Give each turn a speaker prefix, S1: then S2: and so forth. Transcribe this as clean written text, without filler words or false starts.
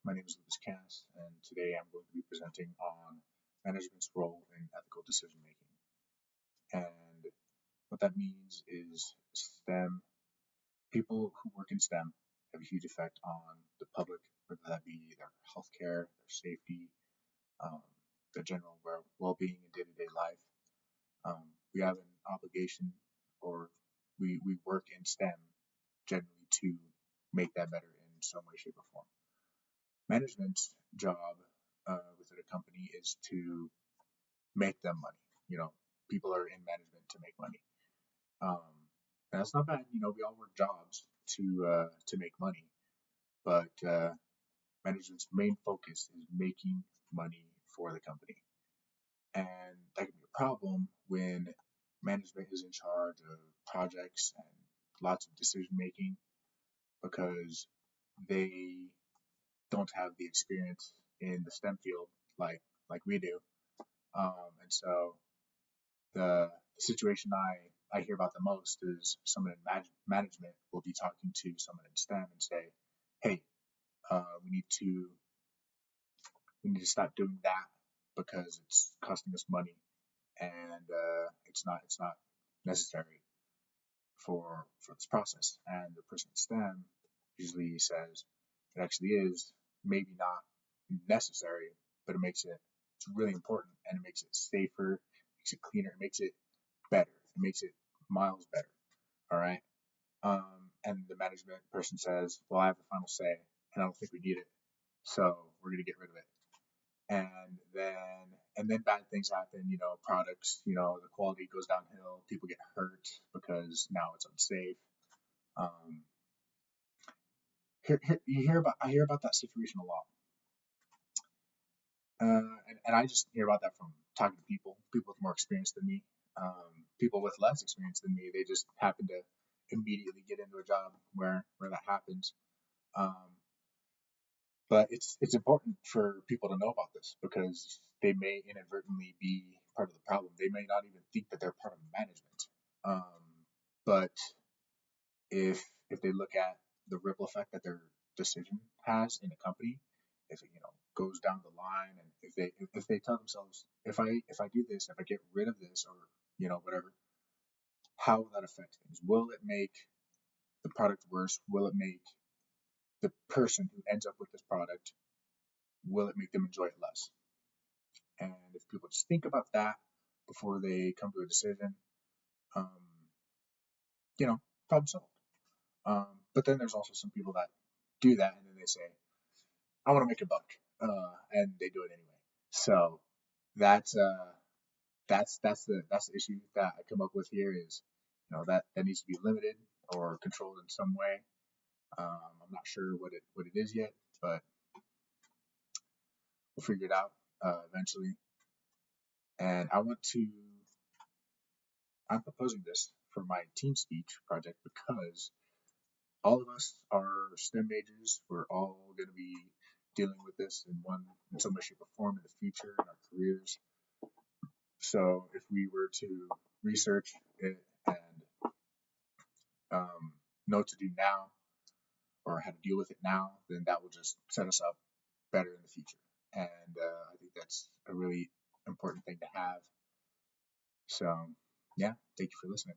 S1: My name is Lucas Cass, and today I'm going to be presenting on management's role in ethical decision making. And what that means is STEM, people who work in STEM have a huge effect on the public, whether that be their healthcare, their safety, um, their general well being in day to day life. We have an obligation, or we work in STEM generally to make that better in some way, shape, or form. Management's job within a company is to make them money. People are in management to make money. Um, and that's not bad. We all work jobs to make money, but management's main focus is making money for the company, and that can be a problem when management is in charge of projects and lots of decision making because they don't have the experience in the STEM field like we do. And so the situation I hear about the most is someone in management will be talking to someone in STEM and say, "Hey, we need to stop doing that because it's costing us money and it's not necessary for this process." And the person in STEM usually says it actually is maybe not necessary, but it's really important, and it makes it safer, makes it cleaner, it makes it better, it makes it miles better. All right. And the management person says, "Well, I have the final say, and I don't think we need it, so we're going to get rid of it." And then bad things happen. Products. The quality goes downhill. People get hurt because now it's unsafe. Um, I hear about that situation a lot. And I just hear about that from talking to people with more experience than me. People with less experience than me, they just happen to immediately get into a job where that happens. Um, but it's important for people to know about this because they may inadvertently be part of the problem. They may not even think that they're part of management. But if they look at the ripple effect that their decision has in a company, if it goes down the line, and if they tell themselves, if I do this, if I get rid of this, or whatever, how will that affect things? Will it make the product worse? Will it make the person who ends up with this product, will it make them enjoy it less? And if people just think about that before they come to a decision, um, problem solved. But then there's also some people that do that and then they say, "I want to make a buck," and they do it anyway. So that's that's the issue that I come up with here is that needs to be limited or controlled in some way. I'm not sure what it is yet, but we'll figure it out eventually. And I'm proposing this for my team speech project because all of us are STEM majors. We're all going to be dealing with this in some way, shape, or form in the future in our careers. So if we were to research it and know what to do now or how to deal with it now, then that will just set us up better in the future. And I think that's a really important thing to have. So, yeah, thank you for listening.